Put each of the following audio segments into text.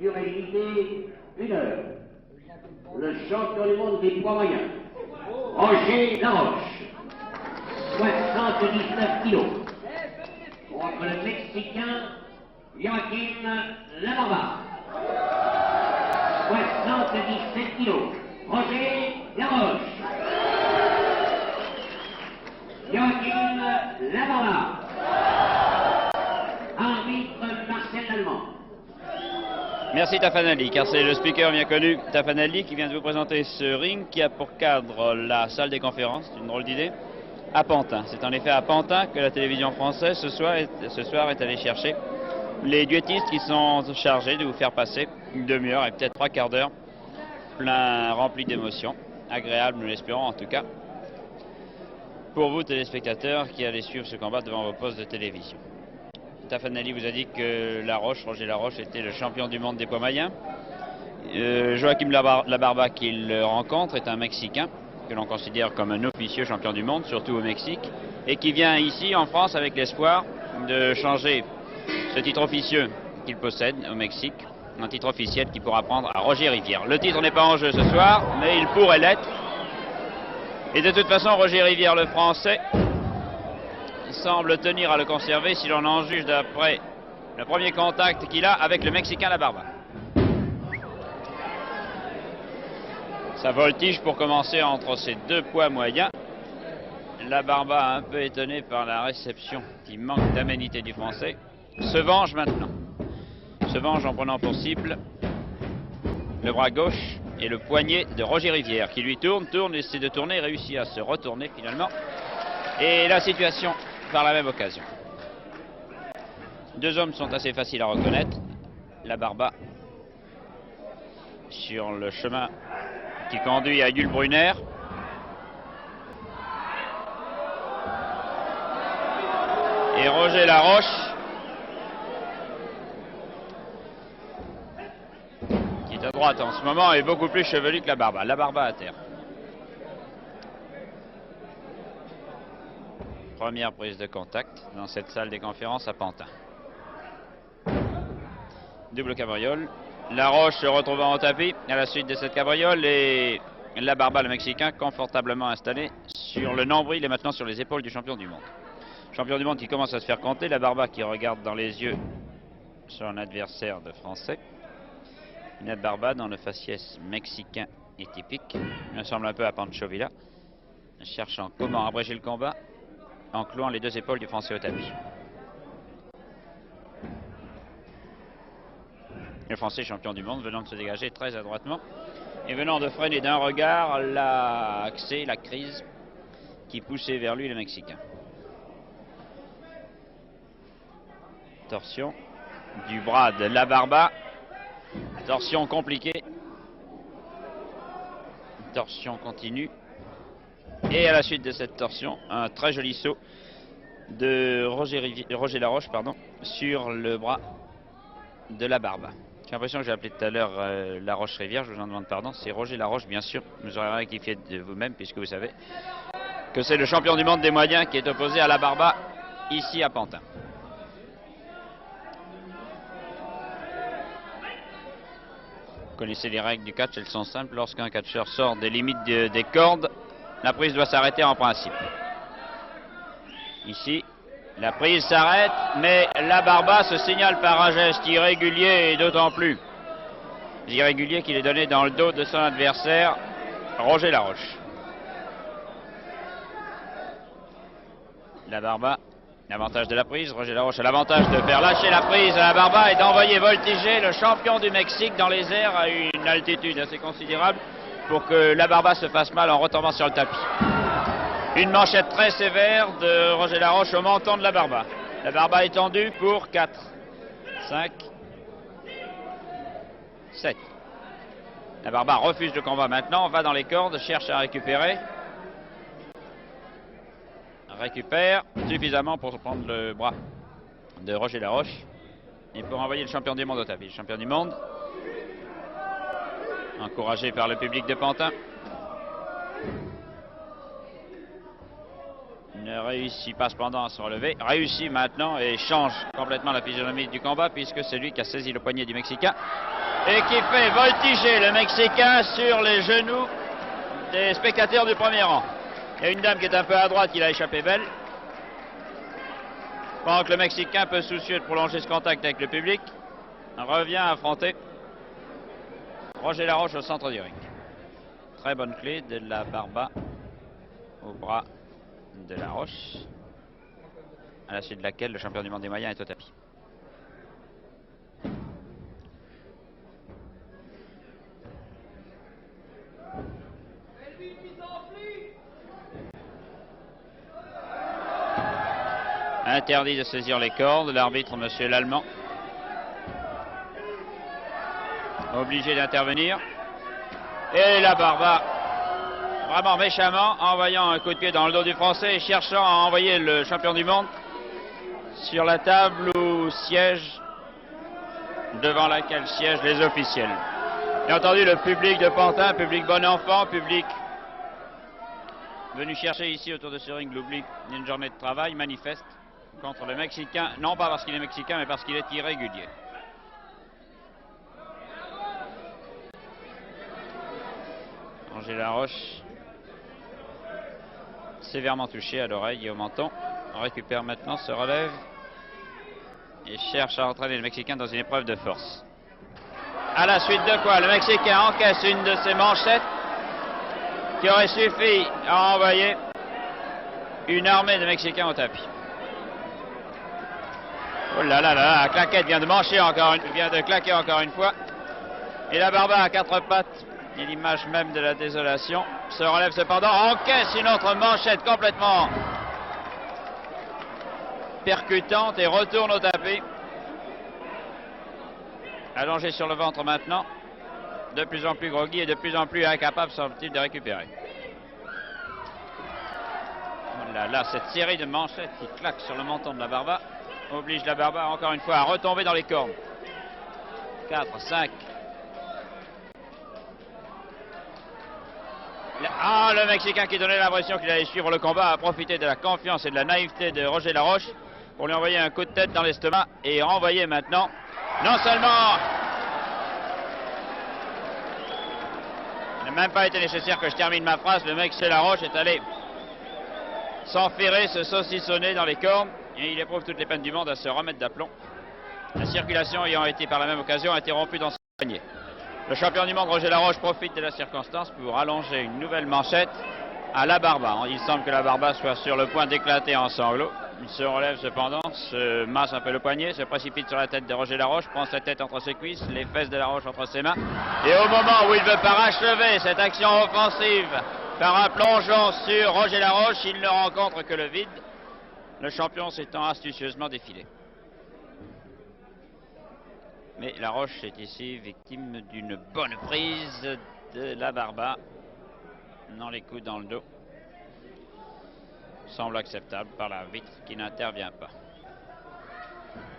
durée limitée, 1 heure. Le champion du monde des poids moyens, Roger Laroche, 79 kilos. Contre le Mexicain, Joaquim Labarba, 77 kilos. Roger Laroche, Joaquim Labarba. Arbitre Marcel Lallemand. Merci Tafanali, car c'est le speaker bien connu Tafanali qui vient de vous présenter ce ring qui a pour cadre la salle des conférences, c'est une drôle d'idée, à Pantin. C'est en effet à Pantin que la télévision française ce soir est allée chercher les duettistes qui sont chargés de vous faire passer une demi-heure et peut-être 3/4 d'heure plein rempli d'émotions, agréable nous l'espérons en tout cas, pour vous téléspectateurs qui allez suivre ce combat devant vos postes de télévision. Tafanali vous a dit que Roger Laroche était le champion du monde des poids moyens. Joaquim Labarba qu'il rencontre est un Mexicain que l'on considère comme un officieux champion du monde, surtout au Mexique, et qui vient ici en France avec l'espoir de changer ce titre officieux qu'il possède au Mexique, un titre officiel qui pourra prendre à Roger Rivière. Le titre n'est pas en jeu ce soir, mais il pourrait l'être. Et de toute façon, Roger Rivière, le Français, semble tenir à le conserver si l'on en juge d'après le premier contact qu'il a avec le Mexicain Labarba. Ça voltige pour commencer entre ces deux poids moyens. Labarba, un peu étonné par la réception qui manque d'aménité du Français, se venge maintenant. Se venge en prenant pour cible le bras gauche et le poignet de Roger Rivière qui lui tourne, essaie de tourner, réussit à se retourner finalement. Et la situation par la même occasion. Deux hommes sont assez faciles à reconnaître. Labarba sur le chemin qui conduit à Yul Brunner. Et Roger Laroche qui est à droite en ce moment est beaucoup plus chevelu que Labarba. Labarba à terre. Première prise de contact dans cette salle des conférences à Pantin. Double cabriole. Laroche se retrouvant au tapis à la suite de cette cabriole et Labarba, le Mexicain, confortablement installé sur le nombril et maintenant sur les épaules du champion du monde. Champion du monde qui commence à se faire compter. Labarba qui regarde dans les yeux son adversaire de Français. Labarba dans le faciès mexicain et typique. Il ressemble un peu à Pancho Villa, cherchant comment abréger le combat en clouant les deux épaules du Français au tapis. Le Français champion du monde venant de se dégager très adroitement et venant de freiner d'un regard l'accès, la crise qui poussait vers lui le Mexicain. Torsion du bras de Labarba. Torsion compliquée. Torsion continue. Et à la suite de cette torsion, un très joli saut de Roger Laroche sur le bras de Labarba. J'ai l'impression que j'ai appelé tout à l'heure Laroche Rivière, je vous en demande pardon, c'est Roger Laroche bien sûr, vous aurez rectifié de vous-même puisque vous savez que c'est le champion du monde des moyens qui est opposé à Labarba ici à Pantin. Vous connaissez les règles du catch, elles sont simples, lorsqu'un catcheur sort des limites des cordes, la prise doit s'arrêter en principe. Ici, la prise s'arrête, mais Labarba se signale par un geste irrégulier et d'autant plus irrégulier qu'il est donné dans le dos de son adversaire, Roger Laroche. Labarba, l'avantage de la prise, Roger Laroche a l'avantage de faire lâcher la prise à Labarba et d'envoyer voltiger le champion du Mexique dans les airs à une altitude assez considérable pour que Labarba se fasse mal en retombant sur le tapis. Une manchette très sévère de Roger Laroche au menton de Labarba. Labarba est tendu pour 4, 5, 7. Labarba refuse le combat maintenant, va dans les cordes, cherche à récupérer. Récupère suffisamment pour prendre le bras de Roger Laroche et pour envoyer le champion du monde au tapis. Le champion du monde, encouragé par le public de Pantin, ne réussit pas cependant à se relever, réussit maintenant et change complètement la physionomie du combat puisque c'est lui qui a saisi le poignet du Mexicain et qui fait voltiger le Mexicain sur les genoux des spectateurs du premier rang. Il y a une dame qui est un peu à droite qui l'a échappé belle. Pendant que le Mexicain, peu soucieux de prolonger ce contact avec le public, revient affronter Roger Laroche au centre du ring. Très bonne clé de la Barba au bras de Laroche, à la suite de laquelle le champion du monde des moyens est au tapis. Interdit de saisir les cordes, l'arbitre, monsieur l'Allemand, obligé d'intervenir. Et la Barba, vraiment méchamment, envoyant un coup de pied dans le dos du Français et cherchant à envoyer le champion du monde sur la table où siège, devant laquelle siègent les officiels. Bien entendu, le public de Pantin, public bon enfant, public venu chercher ici autour de ce ring l'oubli d'une journée de travail, manifeste contre le Mexicain, non pas parce qu'il est Mexicain, mais parce qu'il est irrégulier. Roger Laroche, sévèrement touché à l'oreille et au menton, on récupère maintenant, se relève et cherche à entraîner le Mexicain dans une épreuve de force. À la suite de quoi, le Mexicain encaisse une de ses manchettes qui aurait suffi à envoyer une armée de Mexicains au tapis. Oh là là là, la claquette vient de claquer encore une fois. Et la Barba à quatre pattes, et l'image même de la désolation, se relève cependant, encaisse une autre manchette complètement percutante et retourne au tapis. Allongé sur le ventre maintenant, de plus en plus groggy et de plus en plus incapable, semble-t-il, de récupérer. Oh là là, cette série de manchettes qui claquent sur le menton de la Barba oblige la Barba encore une fois à retomber dans les cordes. 4, 5. Ah, le Mexicain qui donnait l'impression qu'il allait suivre le combat a profité de la confiance et de la naïveté de Roger Laroche pour lui envoyer un coup de tête dans l'estomac et renvoyer maintenant, non seulement il n'a même pas été nécessaire que je termine ma phrase, le mec chez Laroche est allé s'enferrer, se saucissonner dans les cornes et il éprouve toutes les peines du monde à se remettre d'aplomb. La circulation ayant été par la même occasion interrompue dans son panier. Le champion du monde Roger Laroche profite de la circonstance pour allonger une nouvelle manchette à la Barba. Il semble que la Barba soit sur le point d'éclater en sanglots. Il se relève cependant, se masse un peu le poignet, se précipite sur la tête de Roger Laroche, prend sa tête entre ses cuisses, les fesses de Laroche entre ses mains. Et au moment où il veut parachever cette action offensive par un plongeon sur Roger Laroche, il ne rencontre que le vide, le champion s'étant astucieusement défilé. Mais Laroche est ici victime d'une bonne prise de la Barba dans les coups dans le dos. Semble acceptable par l'arbitre qui n'intervient pas.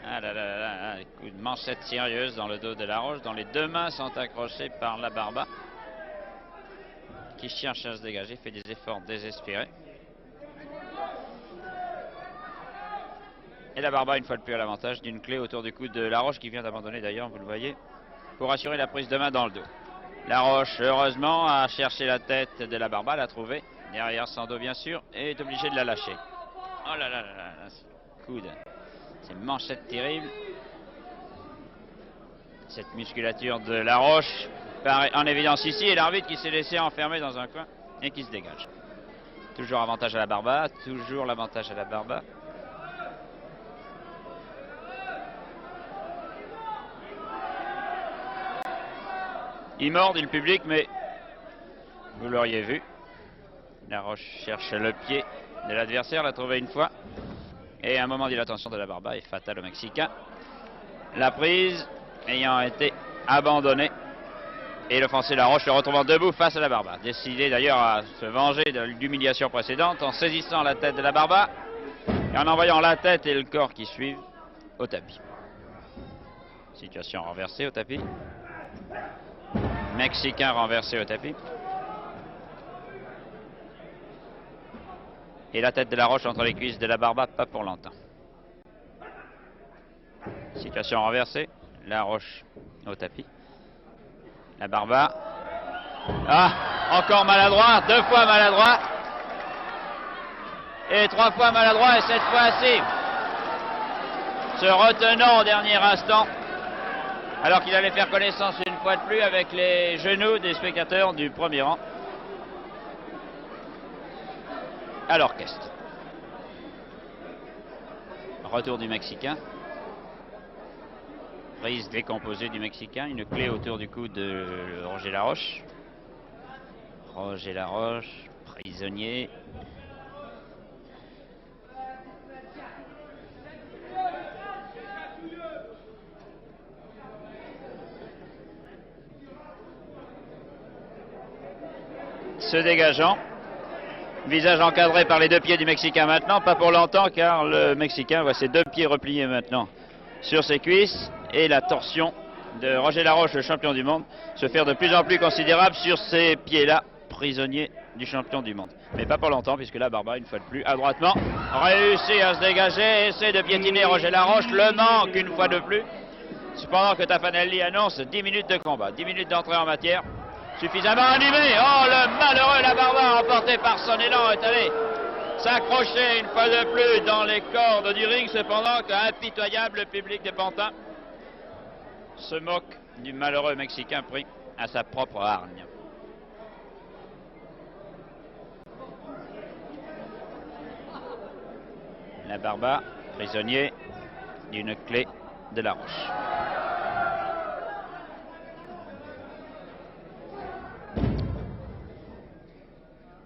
Ah là là là, un coup de manchette sérieuse dans le dos de Laroche, dont les deux mains sont accrochées par la Barba, qui cherche à se dégager, fait des efforts désespérés. Et la Barba, une fois de plus, à l'avantage d'une clé autour du cou de Laroche, qui vient d'abandonner d'ailleurs, vous le voyez, pour assurer la prise de main dans le dos. Laroche, heureusement, a cherché la tête de la Barba, l'a trouvée, derrière son dos bien sûr, et est obligé de la lâcher. Oh là là là là, ce coude, ces manchettes terribles. Cette musculature de Laroche paraît en évidence ici, et l'arbitre qui s'est laissé enfermer dans un coin et qui se dégage. Toujours avantage à la Barba, toujours l'avantage à la Barba. Il mord, dit le public, mais vous l'auriez vu. Laroche cherche le pied de l'adversaire, l'a trouvé une fois. Et un moment d'attention de la Barba est fatal au Mexicain. La prise ayant été abandonnée. Et l'offensive Laroche le retrouvant debout face à la Barba. Décidé d'ailleurs à se venger de l'humiliation précédente en saisissant la tête de la Barba et en envoyant la tête et le corps qui suivent au tapis. Situation renversée au tapis. Mexicain renversé au tapis. Et la tête de Laroche entre les cuisses de la Barba, pas pour longtemps. Situation renversée. Laroche au tapis. La Barba. Ah, encore maladroit, 2 fois maladroit. Et 3 fois maladroit, et cette fois-ci, se retenant au dernier instant, alors qu'il allait faire connaissance une fois de plus avec les genoux des spectateurs du premier rang. À l'orchestre. Retour du Mexicain. Prise décomposée du Mexicain. Une clé autour du cou de Roger Laroche. Roger Laroche, prisonnier. Se dégageant. Visage encadré par les 2 pieds du Mexicain maintenant, pas pour longtemps car le Mexicain voit ses 2 pieds repliés maintenant sur ses cuisses et la torsion de Roger Laroche, le champion du monde, se faire de plus en plus considérable sur ces pieds-là, prisonniers du champion du monde. Mais pas pour longtemps puisque la Barba, une fois de plus, adroitement, réussit à se dégager, essaie de piétiner Roger Laroche, le manque une fois de plus. Cependant que Taffanelli annonce 10 minutes de combat, 10 minutes d'entrée en matière. Suffisamment animé. Oh, le malheureux la Barba, emporté par son élan, est allé s'accrocher une fois de plus dans les cordes du ring. Cependant qu'impitoyable public des Pantins se moque du malheureux Mexicain pris à sa propre hargne. La Barba, prisonnier d'une clé de la Roche.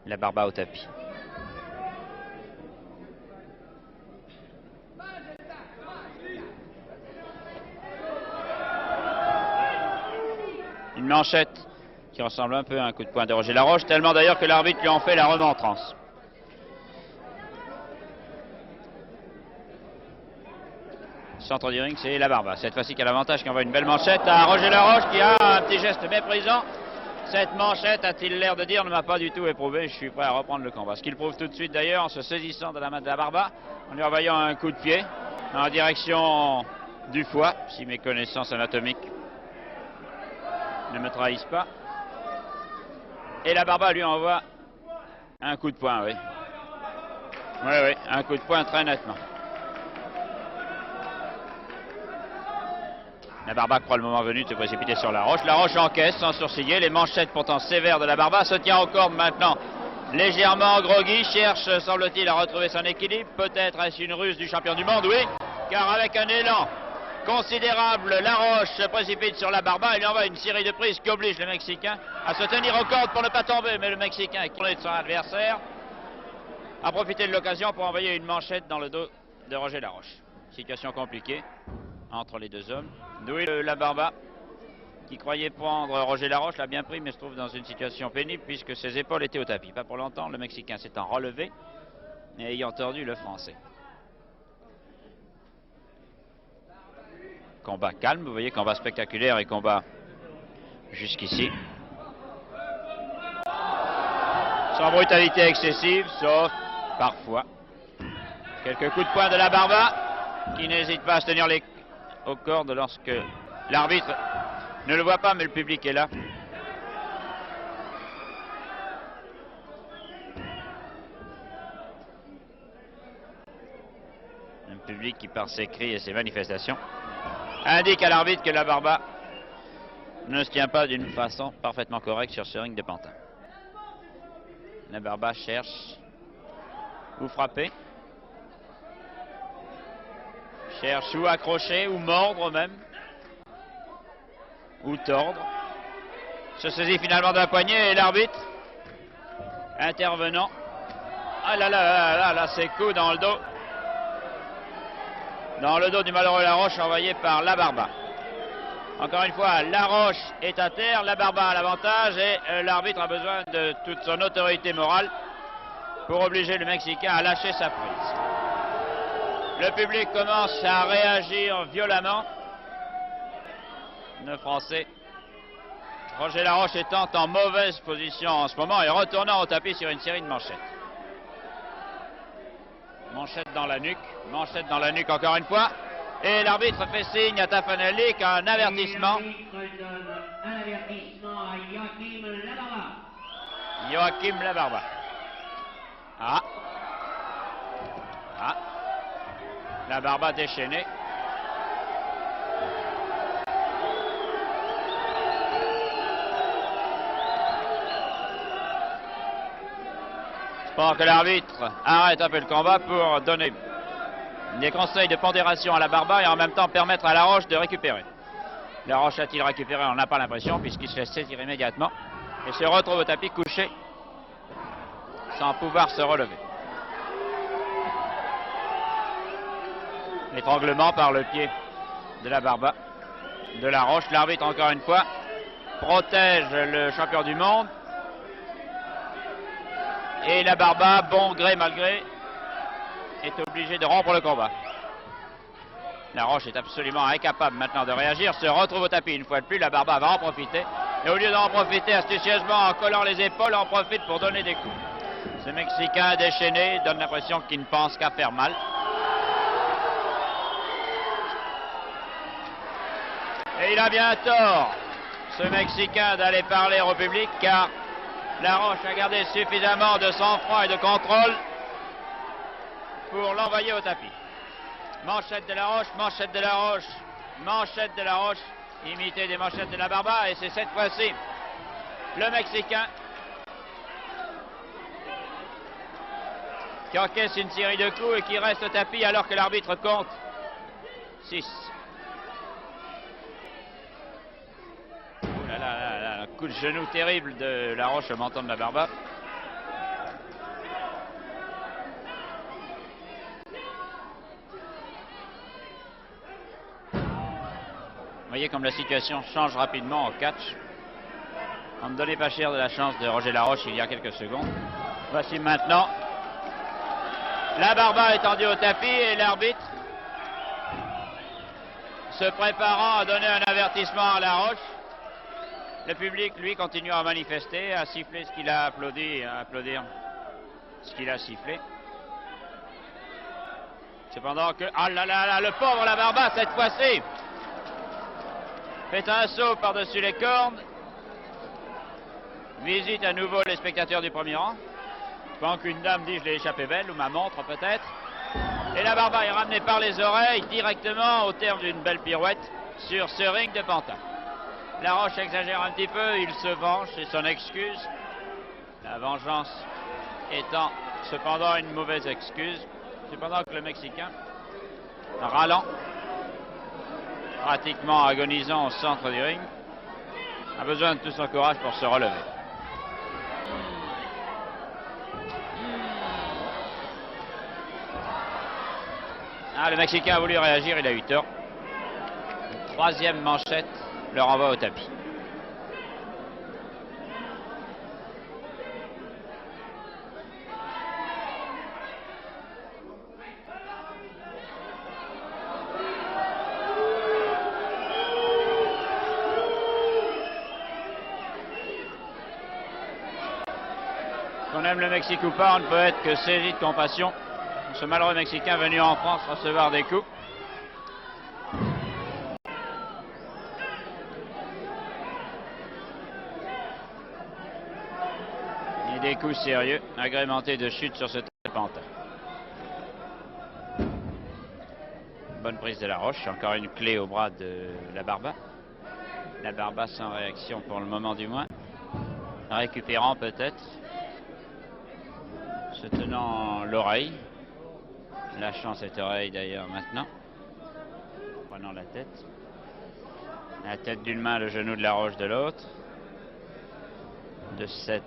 La Barba au tapis. Une manchette qui ressemble un peu à un coup de poing de Roger Laroche, tellement d'ailleurs que l'arbitre lui en fait la remontrance. Centre du ring, c'est la Barba. Cette fois-ci qui a l'avantage, qui envoie une belle manchette à Roger Laroche, qui a un petit geste méprisant. Cette manchette, a-t-il l'air de dire, ne m'a pas du tout éprouvé, je suis prêt à reprendre le combat. Ce qu'il prouve tout de suite d'ailleurs en se saisissant de la main de la Barba, en lui envoyant un coup de pied en direction du foie, si mes connaissances anatomiques ne me trahissent pas. Et la Barba lui envoie un coup de poing, oui. Oui, un coup de poing très nettement. La Barba croit le moment venu de se précipiter sur Laroche. Laroche encaisse sans sourciller. Les manchettes pourtant sévères de la Barba se tient aux cordes maintenant. Légèrement groggy, cherche, semble-t-il, à retrouver son équilibre. Peut-être est-ce une ruse du champion du monde, oui. Car avec un élan considérable, Laroche se précipite sur la Barba. Il lui envoie une série de prises qui oblige le Mexicain à se tenir aux cordes pour ne pas tomber. Mais le Mexicain est tourné de son adversaire. A profité de l'occasion pour envoyer une manchette dans le dos de Roger Laroche. Situation compliquée entre les 2 hommes. D'où la Barba, qui croyait prendre Roger Laroche, l'a bien pris, mais se trouve dans une situation pénible puisque ses épaules étaient au tapis. Pas pour longtemps, le Mexicain s'étant relevé et ayant tordu le Français. Combat calme, vous voyez, combat spectaculaire et combat jusqu'ici. Sans brutalité excessive, sauf parfois quelques coups de poing de la Barba, qui n'hésite pas à se tenir aux cordes lorsque l'arbitre ne le voit pas, mais le public est là. Un public qui, par ses cris et ses manifestations, indique à l'arbitre que la Barba ne se tient pas d'une façon parfaitement correcte sur ce ring de Pantin. La Barba cherche où frapper. Cherche ou accrocher, ou mordre même. Ou tordre. Se saisit finalement d'un poignet et l'arbitre, intervenant. Ah là là là là là, ces coups dans le dos. Dans le dos du malheureux Laroche envoyé par la Barba. Encore une fois, Laroche est à terre, la Barba a l'avantage et l'arbitre a besoin de toute son autorité morale pour obliger le Mexicain à lâcher sa prise. Le public commence à réagir violemment. Le Français, Roger Laroche, étant en mauvaise position en ce moment et retournant au tapis sur une série de manchettes. Manchette dans la nuque encore une fois. Et l'arbitre fait signe à Tafanelli qu'un avertissement. Un avertissement à Joachim Labarba. Joachim Labarba. Ah. Ah. Labarba déchaîné. Pendant que l'arbitre arrête un peu le combat pour donner des conseils de pondération à Labarba et en même temps permettre à Laroche de récupérer. Laroche a-t-il récupéré? On n'a pas l'impression puisqu'il se laisse saisir immédiatement et se retrouve au tapis couché sans pouvoir se relever. Étranglement par le pied de Labarba, de Laroche. L'arbitre encore une fois protège le champion du monde. Et Labarba, bon gré mal gré, est obligé de rompre le combat. Laroche est absolument incapable maintenant de réagir, se retrouve au tapis une fois de plus. Labarba va en profiter. Et au lieu d'en profiter astucieusement en collant les épaules, en profite pour donner des coups. Ce Mexicain déchaîné donne l'impression qu'il ne pense qu'à faire mal. Et il a bien tort, ce Mexicain, d'aller parler au public, car Laroche a gardé suffisamment de sang-froid et de contrôle pour l'envoyer au tapis. Manchette de Laroche, manchette de Laroche, manchette de Laroche, imité des manchettes de Labarba, et c'est cette fois-ci le Mexicain qui encaisse une série de coups et qui reste au tapis alors que l'arbitre compte 6. Un coup de genou terrible de Laroche au menton de Labarba. Vous voyez comme la situation change rapidement au catch. On ne donnait pas cher de la chance de Roger Laroche il y a quelques secondes. Voici maintenant Labarba étendu au tapis et l'arbitre se préparant à donner un avertissement à Laroche. Le public, lui, continue à manifester, à siffler ce qu'il a applaudi, à applaudir ce qu'il a sifflé. Cependant que... Ah là là là, le pauvre Labarba, cette fois-ci, fait un saut par-dessus les cordes. Visite à nouveau les spectateurs du premier rang. Pendant qu'une dame dit « je l'ai échappé belle » ou « ma montre peut-être ». Et Labarba est ramené par les oreilles directement au terme d'une belle pirouette sur ce ring de pantin. Laroche exagère un petit peu, il se venge, c'est son excuse. La vengeance étant cependant une mauvaise excuse. Cependant que le Mexicain, râlant, pratiquement agonisant au centre du ring, a besoin de tout son courage pour se relever. Ah, le Mexicain a voulu réagir, il a eu tort. Troisième manchette le renvoie au tapis. Qu'on aime le Mexique ou pas, on ne peut être que saisi de compassion. Ce malheureux Mexicain venu en France recevoir des coups. Et des coups sérieux, agrémentés de chutes sur ce pantin. Bonne prise de Laroche, encore une clé au bras de Labarba. Labarba sans réaction pour le moment du moins. Récupérant peut-être. Se tenant l'oreille. Lâchant cette oreille d'ailleurs maintenant. Prenant la tête. La tête d'une main, le genou de Laroche de l'autre. De cette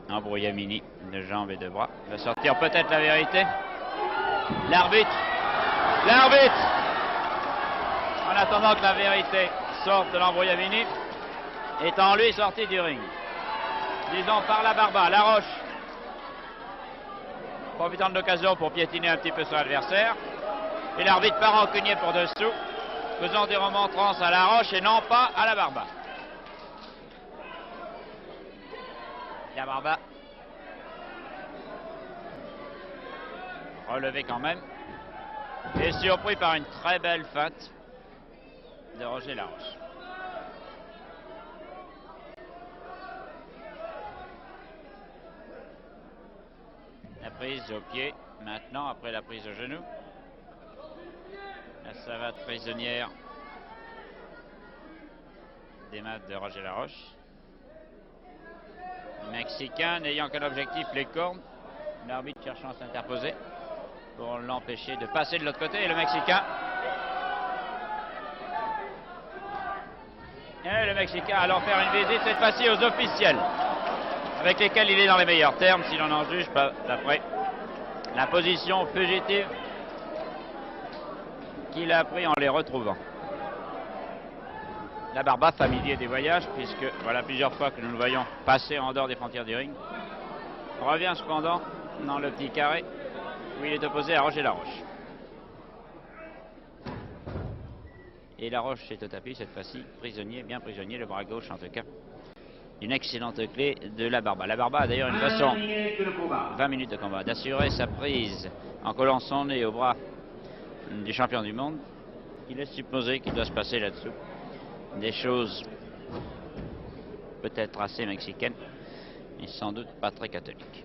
embrouillamini de jambes et de bras. Va sortir peut-être la vérité. L'arbitre. L'arbitre. En attendant que la vérité sorte de l'embrouillamini, étant lui sorti du ring. Disons par Labarba, Laroche. Profitant de l'occasion pour piétiner un petit peu son adversaire. Et l'arbitre part rancunier pour dessous, faisant des remontrances à Laroche et non pas à Labarba. Labarba. Relevé quand même. Et surpris par une très belle feinte de Roger Laroche. La prise au pied, maintenant, après la prise au genou. La savate prisonnière des mains de Roger Laroche. Le Mexicain n'ayant qu'un objectif, les cornes. L'arbitre cherchant à s'interposer pour l'empêcher de passer de l'autre côté. Et le Mexicain. Et le Mexicain allant faire une visite, cette fois-ci aux officiels, avec lesquels il est dans les meilleurs termes, si l'on en juge pas d'après la position fugitive qu'il a pris en les retrouvant. La Barba, familier des voyages, puisque voilà plusieurs fois que nous le voyons passer en dehors des frontières du ring, revient cependant dans le petit carré où il est opposé à Roger Laroche. Et Laroche est au tapis cette fois-ci, prisonnier, bien prisonnier, le bras gauche en tout cas. Une excellente clé de la Barba. La Barba a d'ailleurs une façon, 20 minutes de combat, d'assurer sa prise en collant son nez au bras du champion du monde. Il est supposé qu'il doit se passer là-dessous des choses peut-être assez mexicaines, mais sans doute pas très catholiques.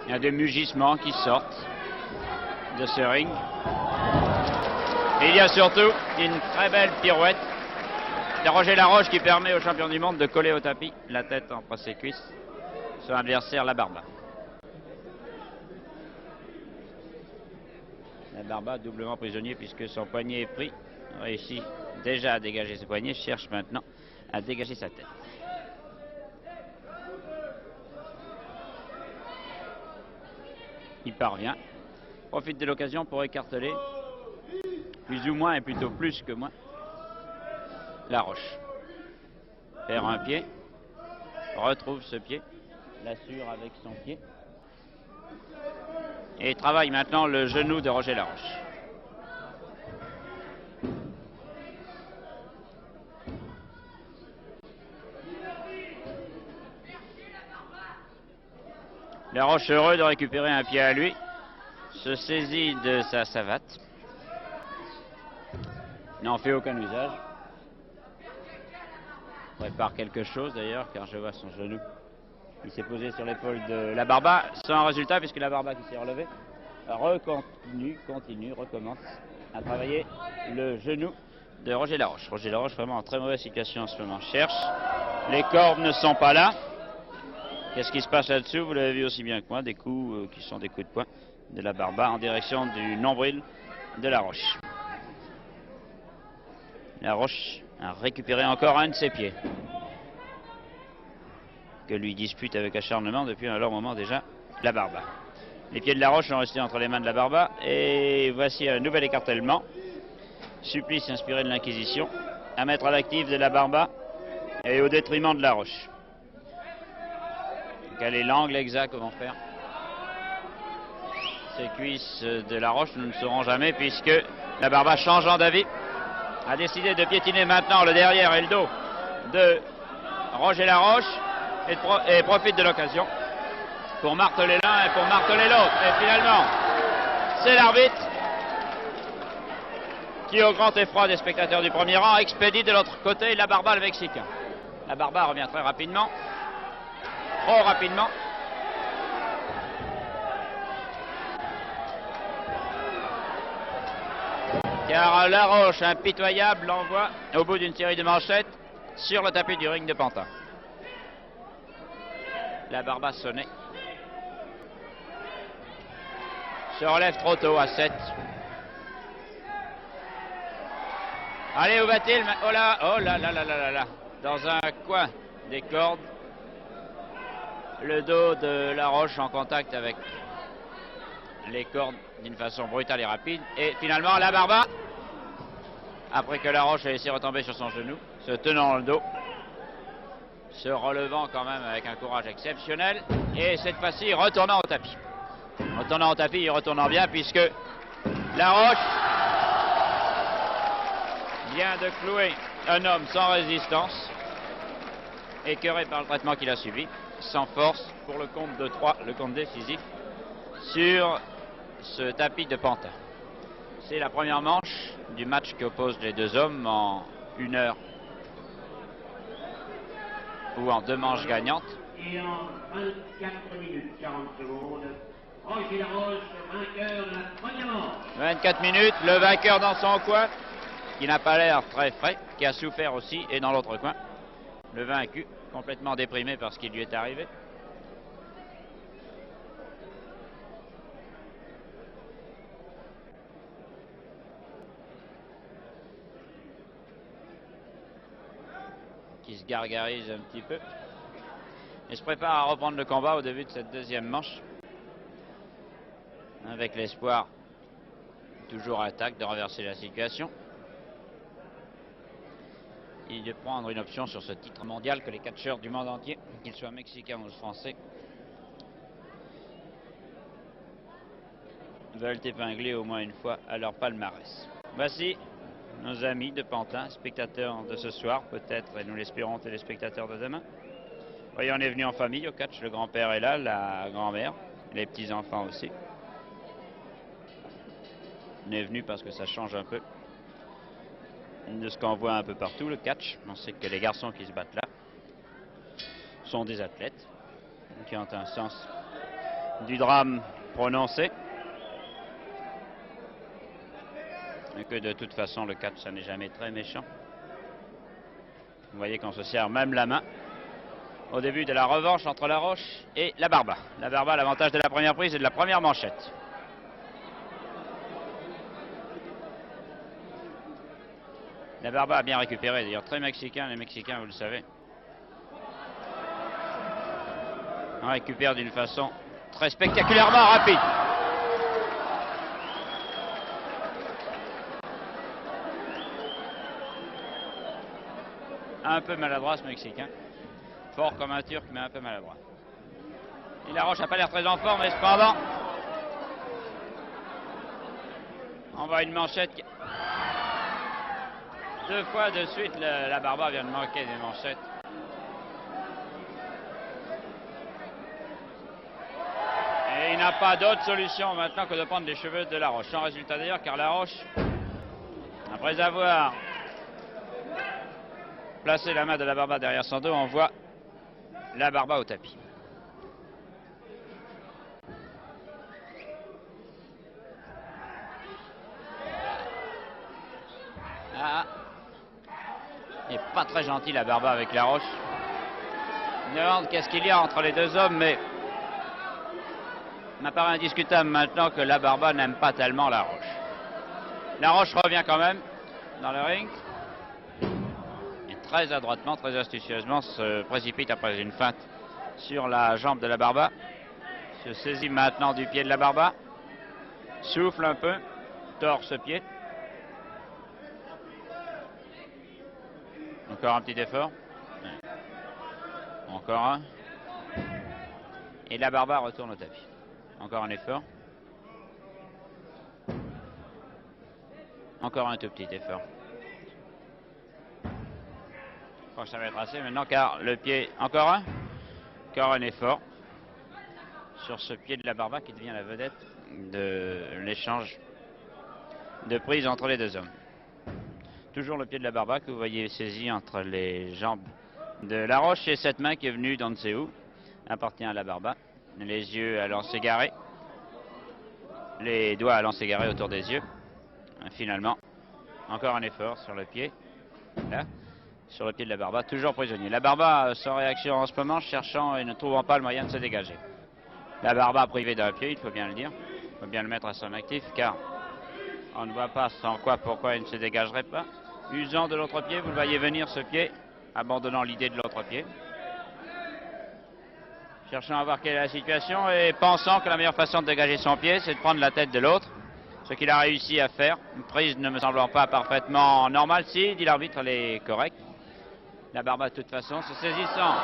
Il y a des mugissements qui sortent de ce ring. Et il y a surtout une très belle pirouette de Roger Laroche qui permet au champion du monde de coller au tapis la tête entre ses cuisses, son adversaire la Barba. La Barba doublement prisonnier puisque son poignet est pris, réussit déjà à dégager ses poignets, cherche maintenant à dégager sa tête. Il parvient, profite de l'occasion pour écarteler, plus ou moins et plutôt plus que moins, Laroche. Perd un pied, retrouve ce pied, l'assure avec son pied et travaille maintenant le genou de Roger Laroche. Laroche, heureux de récupérer un pied à lui, se saisit de sa savate. N'en fait aucun usage. Prépare quelque chose d'ailleurs, car je vois son genou. Il s'est posé sur l'épaule de la Barba, sans résultat, puisque la Barba qui s'est relevée recommence à travailler le genou de Roger Laroche. Roger Laroche vraiment en très mauvaise situation en ce moment. Cherche, les cordes ne sont pas là. Qu'est-ce qui se passe là-dessous? Vous l'avez vu aussi bien que moi, des coups qui sont des coups de poing de la Barba en direction du nombril de Laroche. Laroche a récupéré encore un de ses pieds, que lui dispute avec acharnement depuis un long moment déjà la Barba. Les pieds de Laroche sont restés entre les mains de la Barba et voici un nouvel écartèlement. Supplice inspiré de l'Inquisition à mettre à l'actif de la Barba et au détriment de Laroche. Quel est l'angle exact? Comment faire? Ces cuisses de Laroche, nous ne saurons jamais, puisque la Barba, changeant d'avis, a décidé de piétiner maintenant le derrière et le dos de Roger Laroche et profite de l'occasion pour marteler l'un et pour marteler l'autre. Et finalement, c'est l'arbitre qui, au grand effroi des spectateurs du premier rang, expédie de l'autre côté la Barba, le Mexicain. La Barba revient très rapidement. Trop rapidement. Car Laroche, impitoyable, l'envoie au bout d'une série de manchettes sur le tapis du ring de Pantin. La Barba sonnait. Se relève trop tôt à 7. Allez, où va-t-il? Oh là, oh là là là là là là. Dans un coin des cordes. Le dos de Laroche en contact avec les cordes d'une façon brutale et rapide. Et finalement, la Barba, après que Laroche a laissé retomber sur son genou, se tenant le dos, se relevant quand même avec un courage exceptionnel, et cette fois-ci retournant au tapis. Retournant au tapis et retournant bien, puisque Laroche vient de clouer un homme sans résistance, écœuré par le traitement qu'il a subi. sans force pour le compte de 3, le compte décisif, sur ce tapis de Pantin. C'est la première manche du match qui oppose les deux hommes en 1 heure ou en 2 manches gagnantes. Et en 24 minutes 40 secondes, Roger Laroche, vainqueur de la première manche. 24 minutes, le vainqueur dans son coin, qui n'a pas l'air très frais, qui a souffert aussi, et dans l'autre coin, le vaincu, complètement déprimé par ce qui lui est arrivé. Qui se gargarise un petit peu. Et se prépare à reprendre le combat au début de cette deuxième manche. Avec l'espoir, toujours attaque, de renverser la situation. Et de prendre une option sur ce titre mondial que les catcheurs du monde entier, qu'ils soient mexicains ou français, veulent épingler au moins une fois à leur palmarès. Voici nos amis de Pantin, spectateurs de ce soir, peut-être, et nous l'espérons, téléspectateurs de demain. Voyez, on est venu en famille au catch, le grand-père est là, la grand-mère, les petits-enfants aussi. On est venu parce que ça change un peu de ce qu'on voit un peu partout, le catch. On sait que les garçons qui se battent là sont des athlètes qui ont un sens du drame prononcé. Et que de toute façon, le catch, ça n'est jamais très méchant. Vous voyez qu'on se serre même la main au début de la revanche entre Laroche et la Barba. La Barba a l'avantage de la première prise et de la première manchette. La Barba a bien récupéré, d'ailleurs très mexicain, les Mexicains, vous le savez. On récupère d'une façon très spectaculairement rapide. Un peu maladroit ce Mexicain. Fort comme un Turc, mais un peu maladroit. Et Laroche n'a pas l'air très en forme, mais cependant, on voit une manchette qui... 2 fois de suite, la Barba vient de manquer des manchettes. Et il n'a pas d'autre solution maintenant que de prendre les cheveux de Laroche. Sans résultat d'ailleurs, car Laroche, après avoir placé la main de la Barba derrière son dos, on voit la Barba au tapis. Ah, et pas très gentil la Barba avec Laroche. Je me demande qu'est-ce qu'il y a entre les deux hommes, mais il m'apparaît indiscutable maintenant que la Barba n'aime pas tellement Laroche. Laroche revient quand même dans le ring. Et très adroitement, très astucieusement se précipite après une feinte sur la jambe de la Barba. Se saisit maintenant du pied de la Barba. Souffle un peu, tord ce pied. Encore un petit effort. Encore un. Et la Barba retourne au tapis. Encore un effort. Encore un tout petit effort. Je crois que ça va être assez maintenant car le pied... Encore un. Encore un effort. Sur ce pied de la Barba qui devient la vedette de l'échange de prise entre les deux hommes. Toujours le pied de la Barba que vous voyez saisi entre les jambes de Laroche et cette main qui est venue d'on ne sait où appartient à la Barba. Les yeux allant s'égarer, les doigts allant s'égarer autour des yeux. Finalement, encore un effort sur le pied, là, sur le pied de la Barba, toujours prisonnier. La Barba sans réaction en ce moment, cherchant et ne trouvant pas le moyen de se dégager. La Barba privée d'un pied, il faut bien le dire, il faut bien le mettre à son actif, car on ne voit pas sans quoi, pourquoi il ne se dégagerait pas. Usant de l'autre pied, vous le voyez venir ce pied, abandonnant l'idée de l'autre pied. Cherchant à voir quelle est la situation et pensant que la meilleure façon de dégager son pied, c'est de prendre la tête de l'autre. Ce qu'il a réussi à faire. Une prise ne me semblant pas parfaitement normale. Si, dit l'arbitre, elle est correcte. La Barba, de toute façon, se saisissant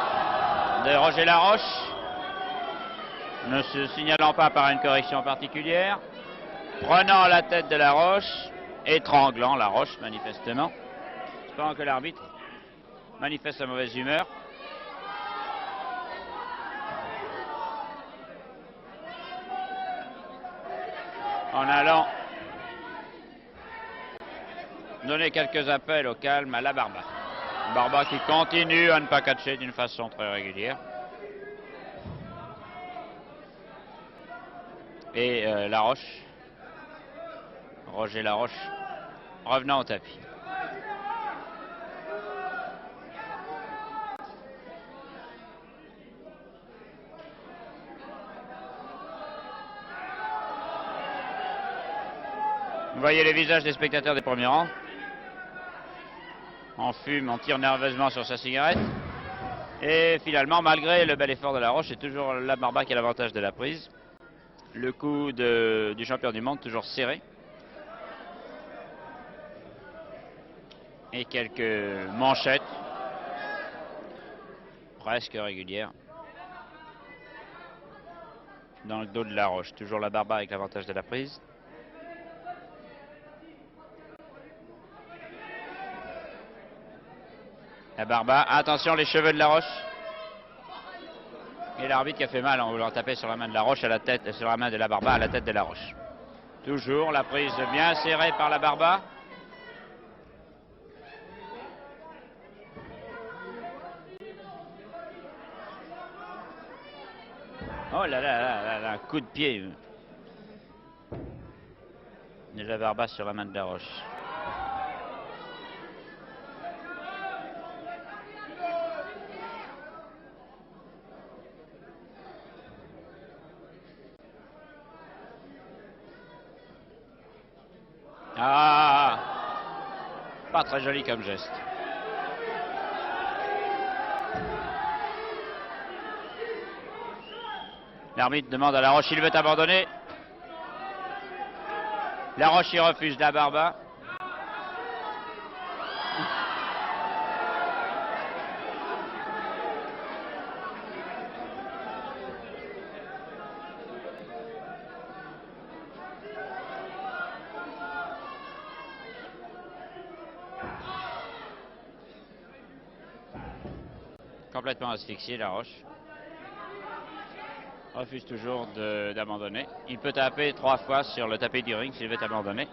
de Roger Laroche, ne se signalant pas par une correction particulière, prenant la tête de Laroche, étranglant Laroche, manifestement. Pendant que l'arbitre manifeste sa mauvaise humeur. en allant donner quelques appels au calme à la Barba. Barba qui continue à ne pas catcher d'une façon très régulière. Et Laroche, Roger Laroche, revenant au tapis. Vous voyez les visages des spectateurs des premiers rangs. En fume, en tire nerveusement sur sa cigarette. Et finalement, malgré le bel effort de Laroche, c'est toujours la Barba qui a l'avantage de la prise. Le coup du champion du monde toujours serré. Et quelques manchettes presque régulières dans le dos de Laroche. Toujours la Barba avec l'avantage de la prise. La Barba, attention les cheveux de Laroche. Et l'arbitre qui a fait mal en voulant taper sur la main de Laroche à la tête, sur la main de la Barba à la tête de Laroche. Toujours la prise bien serrée par la Barba. Oh là là là là, un coup de pied de la Barba sur la main de Laroche. Ah, pas très joli comme geste. L'arbitre demande à Laroche s'il veut abandonner. Laroche y refuse la Barba. Complètement asphyxié, Laroche. Refuse toujours d'abandonner. Il peut taper 3 fois sur le tapis du ring s'il veut abandonner.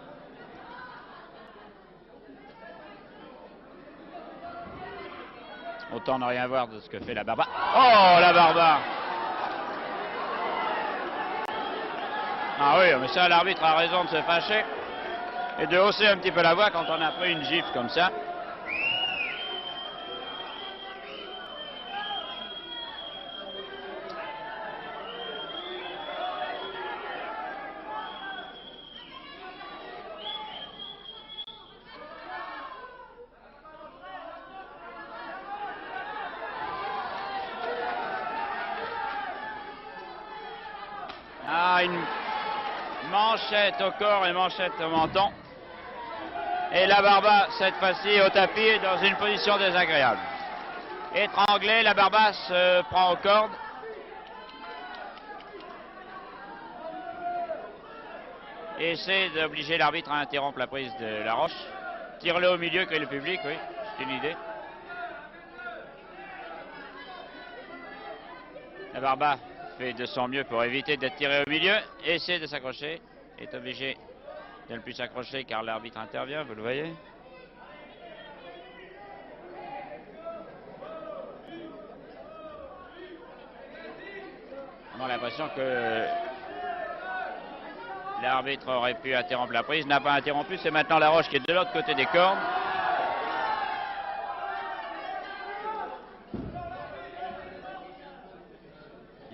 Autant ne rien voir de ce que fait la Barba. Oh, la Barba! Ah oui, mais ça, l'arbitre a raison de se fâcher et de hausser un petit peu la voix quand on a pris une gifle comme ça. Ah, une manchette au corps et manchette au menton. Et la Barba, cette fois-ci, au tapis, est dans une position désagréable. Étranglée, la Barba se prend aux cordes. Et essaie d'obliger l'arbitre à interrompre la prise de Laroche. Tire-le au milieu, crée le public, oui, c'est une idée. La Barba fait de son mieux pour éviter d'être tiré au milieu, essaie de s'accrocher, est obligé de ne plus s'accrocher car l'arbitre intervient, vous le voyez. On a l'impression que l'arbitre aurait pu interrompre la prise, n'a pas interrompu, c'est maintenant Laroche qui est de l'autre côté des cordes.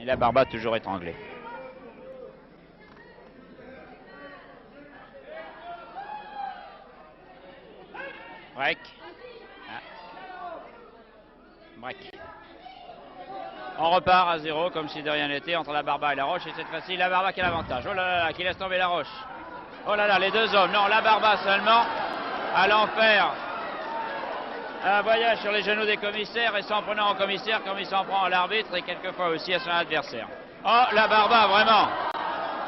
Et la Barba toujours étranglée. Break. Ah. Break. On repart à 0 comme si de rien n'était entre la Barba et Laroche. Et cette fois-ci, la Barba qui a l'avantage. Oh là là, qui laisse tomber Laroche. Oh là là, les deux hommes. Non, la Barba seulement allant faire un voyage sur les genoux des commissaires et s'en prenant au commissaire comme il s'en prend à l'arbitre et quelquefois aussi à son adversaire. Oh, la Barba, vraiment.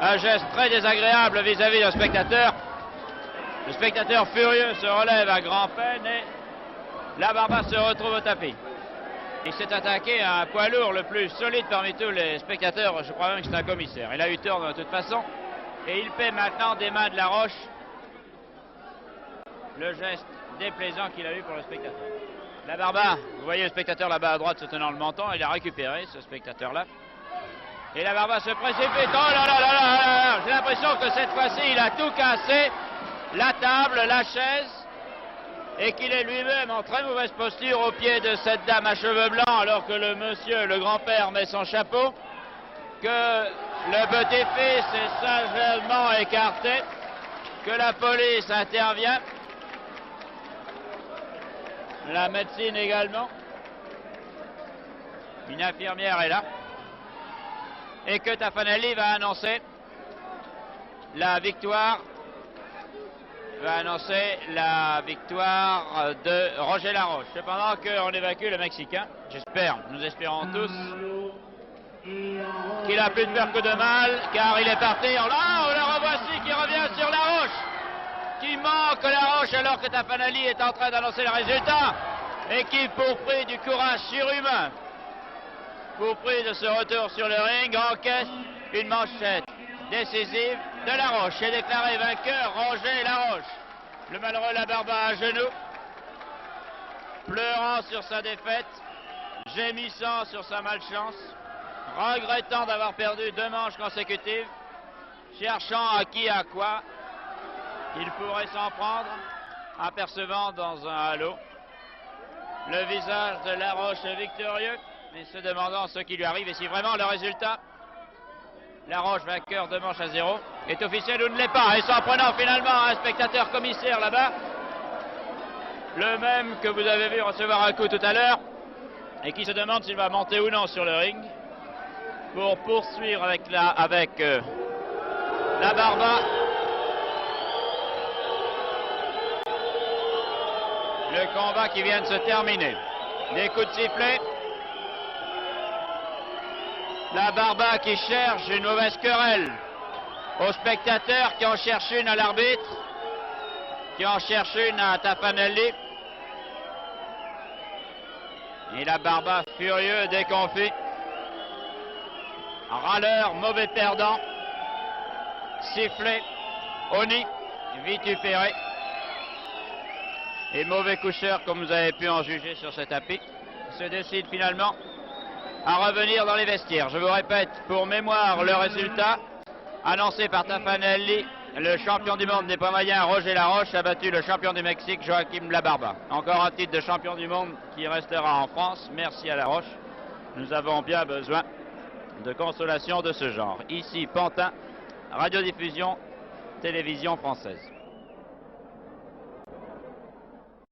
Un geste très désagréable vis-à-vis d'un spectateur. Le spectateur furieux se relève à grand-peine et la Barba se retrouve au tapis. Il s'est attaqué à un poids lourd le plus solide parmi tous les spectateurs. Je crois même que c'est un commissaire. Il a eu tort de toute façon. Et il paie maintenant des mains de Laroche le geste déplaisant qu'il a eu pour le spectateur. La Barba, vous voyez le spectateur là-bas à droite se tenant le menton, il a récupéré ce spectateur-là. Et la Barba se précipite. Oh là là là là là! J'ai l'impression que cette fois-ci, il a tout cassé. La table, la chaise. Et qu'il est lui-même en très mauvaise posture au pied de cette dame à cheveux blancs, alors que le monsieur, le grand-père, met son chapeau. Que le petit-fils est sagement écarté. Que la police intervient. La médecine également. Une infirmière est là. Et que Taffanelli va annoncer la victoire. De Roger Laroche. Cependant qu'on évacue le Mexicain, j'espère, nous espérons tous, qu'il a plus de peur que de mal, car il est parti. Oh, le revoici qui revient sur Laroche, qui manque Laroche alors que Taffanelli est en train d'annoncer le résultat, et qui, pour prix du courage surhumain, pour prix de ce retour sur le ring, encaisse une manchette décisive de Laroche. Est déclaré vainqueur Roger Laroche. Le malheureux La Barba à genoux, pleurant sur sa défaite, gémissant sur sa malchance, regrettant d'avoir perdu 2 manches consécutives, cherchant à qui à quoi il pourrait s'en prendre, apercevant dans un halo le visage de Laroche victorieux, mais se demandant ce qui lui arrive et si vraiment le résultat, Laroche vainqueur 2 manches à 0, est officiel ou ne l'est pas, et s'en prenant finalement un spectateur commissaire là-bas, le même que vous avez vu recevoir un coup tout à l'heure, et qui se demande s'il va monter ou non sur le ring, pour poursuivre avec la Barba le combat qui vient de se terminer. Des coups de sifflet. La Barba qui cherche une mauvaise querelle aux spectateurs, qui en cherchent une à l'arbitre, qui en cherche une à Taffanelli. Et la Barba furieux, déconfit, râleur, mauvais perdant, sifflé, honni, vitupéré et mauvais coucheur, comme vous avez pu en juger sur ce tapis, se décide finalement à revenir dans les vestiaires. Je vous répète pour mémoire le résultat annoncé par Taffanelli. Le champion du monde des poids moyens Roger Laroche a battu le champion du Mexique Joaquim La Barba. Encore un titre de champion du monde qui restera en France. Merci à Laroche. Nous avons bien besoin de consolation de ce genre. Ici Pantin, radiodiffusion, télévision française.